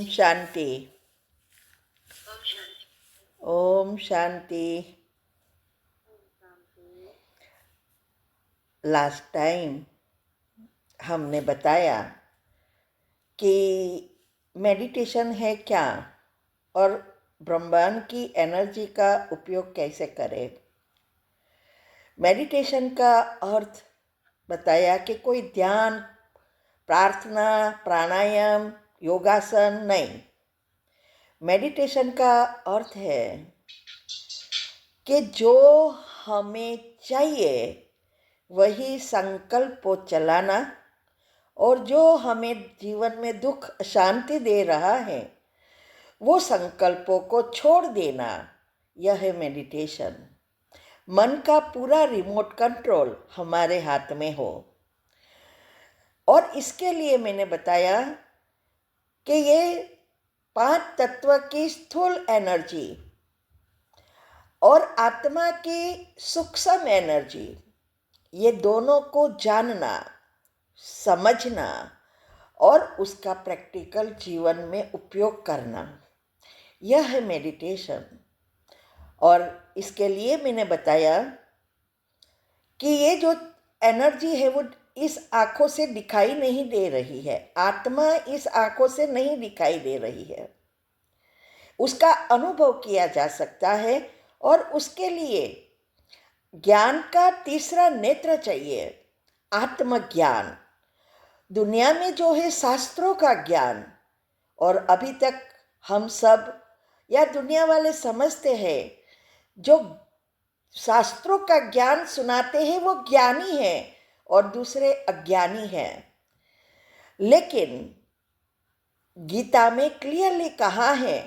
शांति। Om Shanti. Last time हमने बताया कि मेडिटेशन है क्या और ब्रह्मांड की एनर्जी का उपयोग कैसे करें। मेडिटेशन का अर्थ बताया कि कोई ध्यान, प्रार्थना, प्राणायाम, योगासन नहीं। मेडिटेशन का अर्थ है कि जो हमें चाहिए वही संकल्प को चलाना, और जो हमें जीवन में दुख अशांति दे रहा है वो संकल्पों को छोड़ देना। यह है मेडिटेशन। मन का पूरा रिमोट कंट्रोल हमारे हाथ में हो। और इसके लिए मैंने बताया कि ये 5 तत्व की स्थूल एनर्जी और आत्मा की सूक्ष्म एनर्जी, ये दोनों को जानना, समझना और उसका प्रैक्टिकल जीवन में उपयोग करना, यह है मेडिटेशन। और इसके लिए मैंने बताया कि ये जो एनर्जी है वो इस आँखों से दिखाई नहीं दे रही है। आत्मा इस आँखों से नहीं दिखाई दे रही है, उसका अनुभव किया जा सकता है। और उसके लिए ज्ञान का तीसरा नेत्र चाहिए, आत्मज्ञान। दुनिया में जो है शास्त्रों का ज्ञान, और अभी तक हम सब या दुनिया वाले समझते हैं जो शास्त्रों का ज्ञान सुनाते हैं वो ज्ञानी है और दूसरे अज्ञानी हैं। लेकिन गीता में क्लियरली कहा है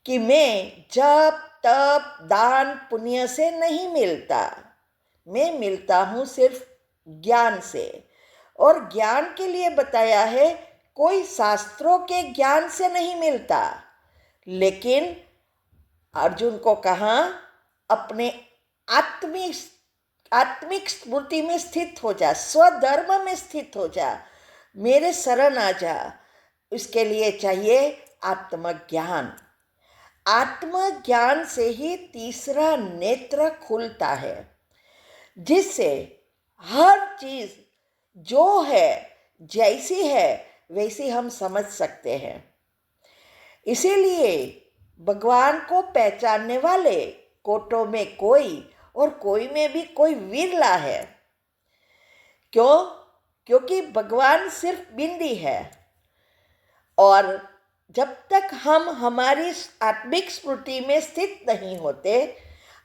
कि मैं जप, तप, दान, पुण्य से नहीं मिलता, मैं मिलता हूँ सिर्फ ज्ञान से। और ज्ञान के लिए बताया है कोई शास्त्रों के ज्ञान से नहीं मिलता, लेकिन अर्जुन को कहा अपने आत्मिक स्मृति में स्थित हो जा, स्वधर्म में स्थित हो जा, मेरे शरण आ जा। इसके लिए चाहिए आत्मज्ञान। आत्मज्ञान से ही तीसरा नेत्र खुलता है, जिससे हर चीज जो है, जैसी है वैसी हम समझ सकते हैं। इसीलिए भगवान को पहचानने वाले कोटों में कोई और कोई में भी कोई विरला है। क्यों? क्योंकि भगवान सिर्फ बिंदी है। और जब तक हम हमारी आत्मिक स्मृति में स्थित नहीं होते,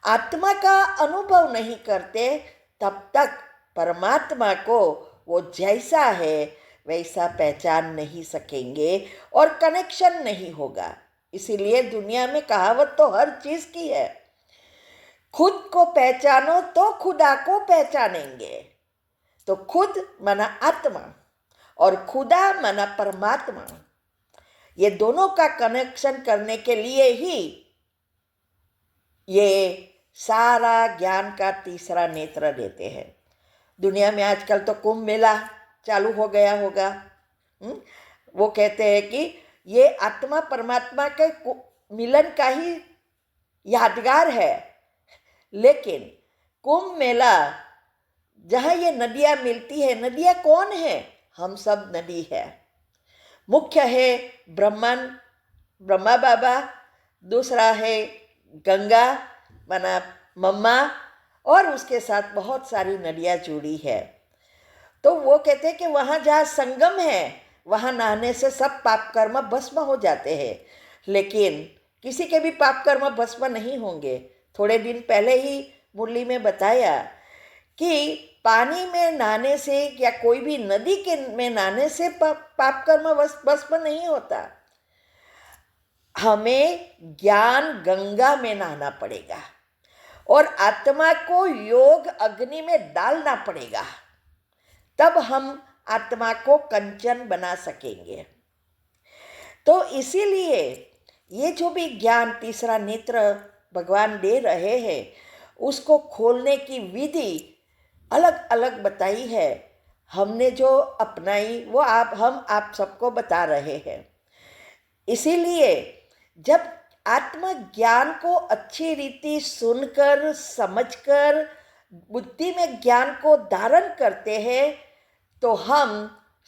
आत्मा का अनुभव नहीं करते, तब तक परमात्मा को वो जैसा है वैसा पहचान नहीं सकेंगे और कनेक्शन नहीं होगा। इसीलिए दुनिया में कहावत तो हर चीज की है, खुद को पहचानो तो खुदा को पहचानेंगे। तो खुद माना आत्मा और खुदा माना परमात्मा, ये दोनों का कनेक्शन करने के लिए ही ये सारा ज्ञान का तीसरा नेत्र देते हैं। दुनिया में आजकल तो कुंभ मेला चालू हो गया होगा। वो कहते हैं कि ये आत्मा परमात्मा के मिलन का ही यादगार है। लेकिन कुंभ मेला जहाँ ये नदियाँ मिलती है, नदियाँ कौन है? हम सब नदी है। मुख्य है ब्रह्मा बाबा, दूसरा है गंगा माना मम्मा, और उसके साथ बहुत सारी नदियाँ जुड़ी है। तो वो कहते हैं कि वहाँ जहाँ संगम है वहाँ नहाने से सब पाप कर्म भस्म हो जाते हैं। लेकिन किसी के भी पाप कर्म भस्म नहीं होंगे। थोड़े दिन पहले ही मुरली में बताया कि पानी में नहाने से या कोई भी नदी के में नहाने से पाप कर्म भस्म नहीं होता। हमें ज्ञान गंगा में नहाना पड़ेगा और आत्मा को योग अग्नि में डालना पड़ेगा, तब हम आत्मा को कंचन बना सकेंगे। तो इसीलिए ये जो भी ज्ञान तीसरा नेत्र भगवान दे रहे हैं, उसको खोलने की विधि अलग अलग बताई है। हमने जो अपनाई वो हम आप सबको बता रहे हैं। इसीलिए जब आत्मज्ञान को अच्छी रीति सुनकर समझकर बुद्धि में ज्ञान को धारण करते हैं तो हम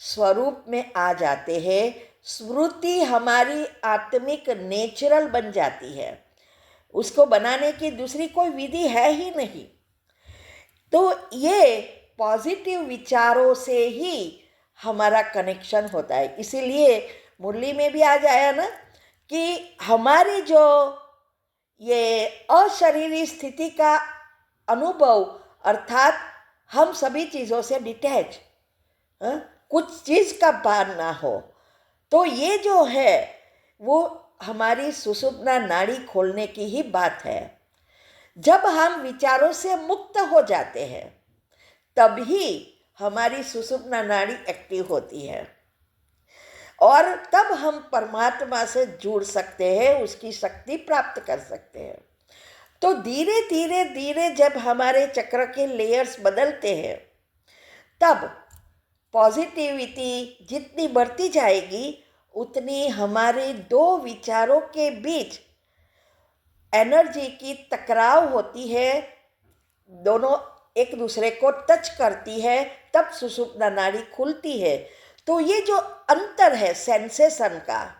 स्वरूप में आ जाते हैं। स्मृति हमारी आत्मिक नेचुरल बन जाती है, उसको बनाने की दूसरी कोई विधि है ही नहीं। तो ये पॉजिटिव विचारों से ही हमारा कनेक्शन होता है। इसीलिए मुरली में भी आ जाया ना कि हमारी जो ये अशरीरी स्थिति का अनुभव अर्थात हम सभी चीज़ों से डिटैच, कुछ चीज़ का भान ना हो, तो ये जो है वो हमारी सुषुप्ना नाड़ी खोलने की ही बात है। जब हम विचारों से मुक्त हो जाते हैं तभी हमारी सुषुप्ना नाड़ी एक्टिव होती है और तब हम परमात्मा से जुड़ सकते हैं, उसकी शक्ति प्राप्त कर सकते हैं। तो धीरे धीरे धीरे जब हमारे चक्र के लेयर्स बदलते हैं तब पॉजिटिविटी जितनी बढ़ती जाएगी उतनी हमारे दो विचारों के बीच एनर्जी की टकराव होती है, दोनों एक दूसरे को टच करती है, तब सुषुप्ना नाड़ी खुलती है। तो ये जो अंतर है सेंसेशन का,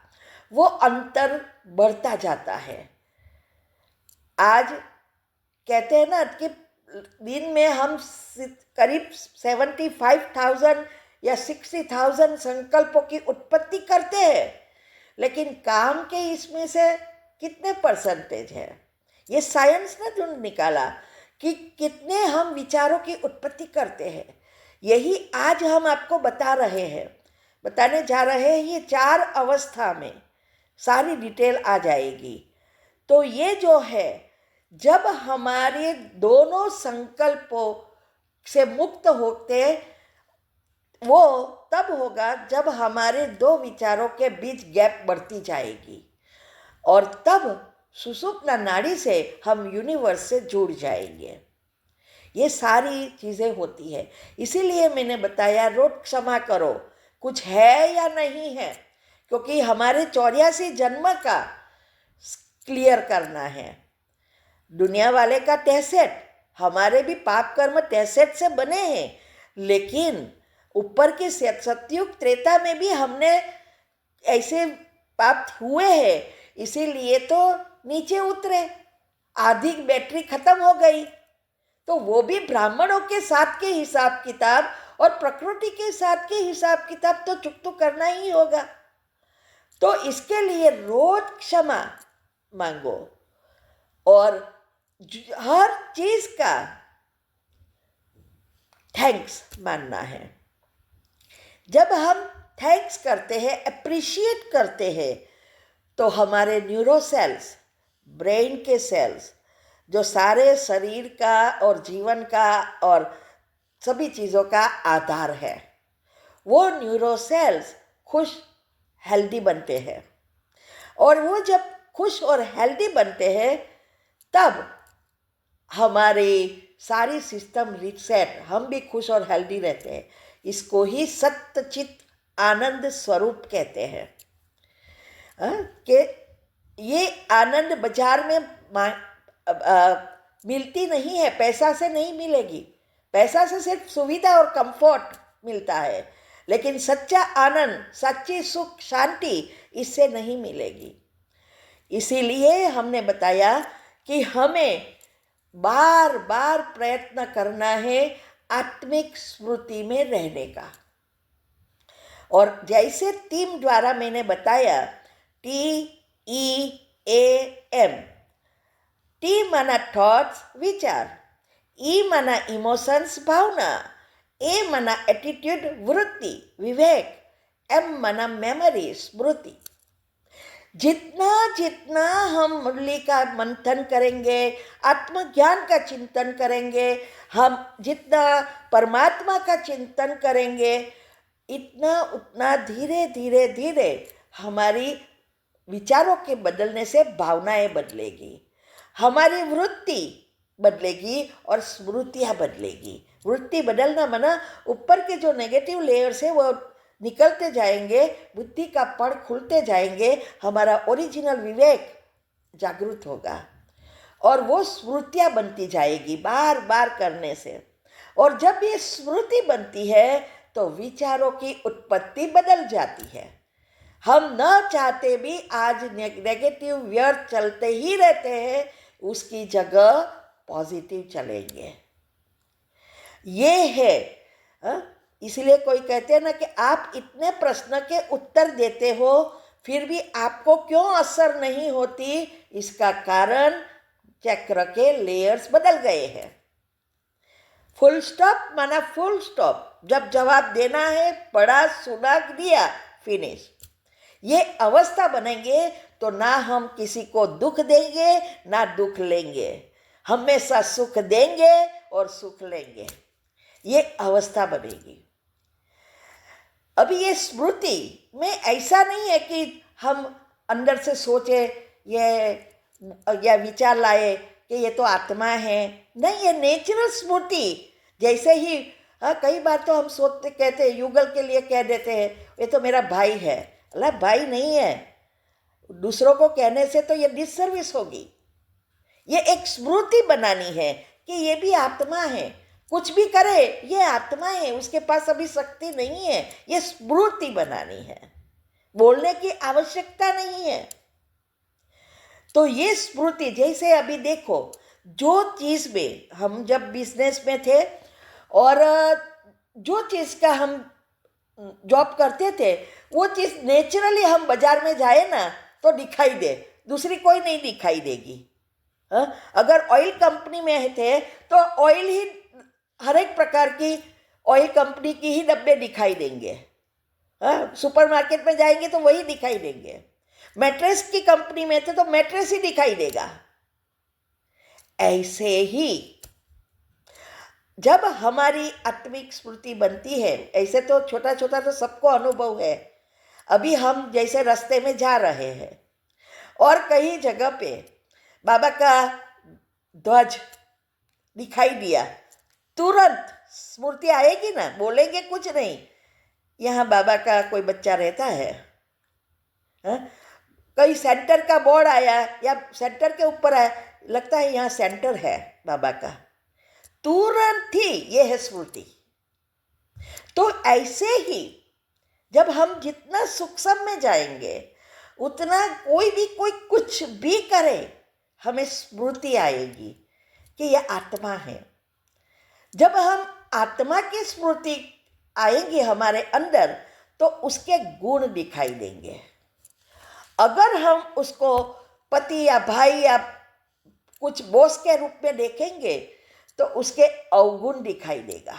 वो अंतर बढ़ता जाता है। आज कहते हैं ना कि दिन में हम करीब 75,000 या 60,000 संकल्पों की उत्पत्ति करते हैं, लेकिन काम के इसमें से कितने परसेंटेज है? ये साइंस ने ढूंढ निकाला कि कितने हम विचारों की उत्पत्ति करते हैं। यही आज हम आपको बताने जा रहे हैं। ये 4 अवस्था में सारी डिटेल आ जाएगी। तो ये जो है, जब हमारे दोनों संकल्पों से मुक्त होते वो तब होगा जब हमारे दो विचारों के बीच गैप बढ़ती जाएगी और तब सुषुप्ना नाड़ी से हम यूनिवर्स से जुड़ जाएंगे। ये सारी चीज़ें होती है। इसीलिए मैंने बताया रोज क्षमा करो, कुछ है या नहीं है, क्योंकि हमारे 84 जन्म का क्लियर करना है। दुनिया वाले का 63, हमारे भी पाप कर्म 63 से बने हैं, लेकिन ऊपर के सतयुग त्रेता में भी हमने ऐसे पाप हुए हैं, इसीलिए तो नीचे उतरे, आधी बैटरी खत्म हो गई। तो वो भी ब्राह्मणों के साथ के हिसाब किताब और प्रकृति के साथ के हिसाब किताब तो चुक तो करना ही होगा। तो इसके लिए रोज क्षमा मांगो और हर चीज का थैंक्स मानना है। जब हम थैंक्स करते हैं, अप्रिशिएट करते हैं, तो हमारे न्यूरो सेल्स, ब्रेन के सेल्स, जो सारे शरीर का और जीवन का और सभी चीज़ों का आधार है, वो न्यूरो सेल्स खुश हेल्दी बनते हैं। और वो जब खुश और हेल्दी बनते हैं तब हमारी सारी सिस्टम रिसेट, हम भी खुश और हेल्दी रहते हैं। इसको ही सच्चित आनंद स्वरूप कहते हैं। कि ये आनंद बाजार में मिलती नहीं है, पैसा से नहीं मिलेगी। पैसा से सिर्फ सुविधा और कंफर्ट मिलता है, लेकिन सच्चा आनंद, सच्ची सुख शांति इससे नहीं मिलेगी। इसीलिए हमने बताया कि हमें बार बार प्रयत्न करना है आत्मिक स्मृति में रहने का। और जैसे टीम द्वारा मैंने बताया, TEAM, टी माना थॉट्स विचार, ई माना इमोशंस भावना, ए माना एटीट्यूड वृत्ति विवेक, एम माना मेमोरी स्मृति। जितना जितना हम मुरली का मंथन करेंगे, आत्मज्ञान का चिंतन करेंगे, हम जितना परमात्मा का चिंतन करेंगे, इतना उतना धीरे धीरे धीरे हमारी विचारों के बदलने से भावनाएं बदलेगी, हमारी वृत्ति बदलेगी और स्मृतियाँ बदलेगी। वृत्ति बदलना माना ऊपर के जो नेगेटिव लेयर्स है वो निकलते जाएंगे, बुद्धि का पड़ खुलते जाएंगे, हमारा ओरिजिनल विवेक जागृत होगा और वो स्मृतियाँ बनती जाएगी बार बार करने से। और जब ये स्मृति बनती है तो विचारों की उत्पत्ति बदल जाती है। हम न चाहते भी आज नेगेटिव व्यर्थ चलते ही रहते हैं, उसकी जगह पॉजिटिव चलेंगे। ये है इसलिए कोई कहते हैं ना कि आप इतने प्रश्न के उत्तर देते हो फिर भी आपको क्यों असर नहीं होती, इसका कारण चक्र के लेयर्स बदल गए हैं। फुल स्टॉप माना फुल स्टॉप, जब जवाब देना है पढ़ा सुना दिया फिनिश। ये अवस्था बनेंगे तो ना हम किसी को दुख देंगे ना दुख लेंगे, हमेशा सुख देंगे और सुख लेंगे, ये अवस्था बनेगी। अभी ये स्मृति में ऐसा नहीं है कि हम अंदर से सोचे ये या विचार लाए कि ये तो आत्मा है, नहीं, ये नेचुरल स्मृति। जैसे ही कई बार तो हम सोचते कहते हैं, युगल के लिए कह देते हैं ये तो मेरा भाई है। अल्लाह भाई नहीं है, दूसरों को कहने से तो ये डिससर्विस होगी। ये एक स्मृति बनानी है कि ये भी आत्मा है, कुछ भी करे ये आत्मा है, उसके पास अभी शक्ति नहीं है, ये स्मृति बनानी है, बोलने की आवश्यकता नहीं है। तो ये स्मृति, जैसे अभी देखो जो चीज़ में हम जब बिजनेस में थे और जो चीज़ का हम जॉब करते थे वो चीज़ नेचुरली हम बाजार में जाए ना तो दिखाई दे, दूसरी कोई नहीं दिखाई देगी। अगर ऑयल कंपनी में थे तो ऑयल ही हर एक प्रकार की ऑयल कंपनी की ही डब्बे दिखाई देंगे। सुपरमार्केट में जाएंगे तो वही दिखाई देंगे। मैट्रेस की कंपनी में थे तो मैट्रेस ही दिखाई देगा। ऐसे ही जब हमारी आत्मिक स्मृति बनती है, ऐसे तो छोटा छोटा तो सबको अनुभव है। अभी हम जैसे रास्ते में जा रहे हैं और कई जगह पे बाबा का ध्वज दिखाई दिया, तुरंत स्मृति आएगी ना, बोलेंगे कुछ नहीं, यहाँ बाबा का कोई बच्चा रहता है। कई सेंटर का बोर्ड आया या सेंटर के ऊपर आया, लगता है यहाँ सेंटर है बाबा का, तुरंत ही ये है स्मृति। तो ऐसे ही जब हम जितना सूक्ष्म में जाएंगे उतना कोई कुछ भी करे हमें स्मृति आएगी कि यह आत्मा है। जब हम आत्मा की स्मृति आएंगे हमारे अंदर तो उसके गुण दिखाई देंगे। अगर हम उसको पति या भाई या कुछ बॉस के रूप में देखेंगे तो उसके अवगुण दिखाई देगा।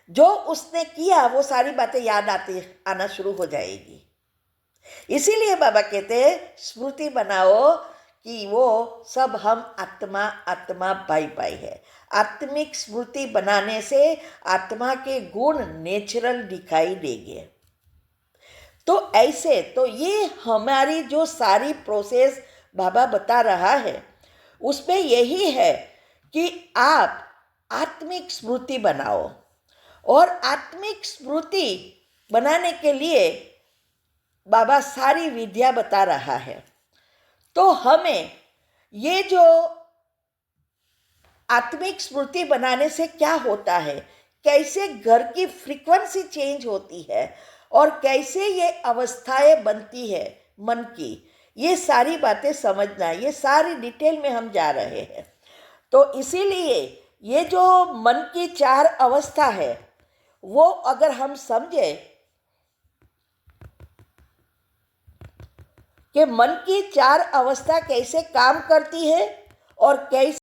जो उसने किया वो सारी बातें याद आना शुरू हो जाएगी। इसीलिए बाबा कहते हैं स्मृति बनाओ कि वो सब हम आत्मा आत्मा भाई भाई है। आत्मिक स्मृति बनाने से आत्मा के गुण नेचुरल दिखाई देंगे। तो ऐसे तो ये हमारी जो सारी प्रोसेस बाबा बता रहा है उसमें यही है कि आप आत्मिक स्मृति बनाओ। और आत्मिक स्मृति बनाने के लिए बाबा सारी विद्या बता रहा है। तो हमें ये जो आत्मिक स्मृति बनाने से क्या होता है, कैसे घर की फ्रीक्वेंसी चेंज होती है और कैसे ये अवस्थाएं बनती है मन की, ये सारी बातें समझना, ये सारी डिटेल में हम जा रहे हैं। तो इसीलिए ये जो मन की 4 अवस्था है वो अगर हम समझे कि मन की 4 अवस्था कैसे काम करती है और कैसे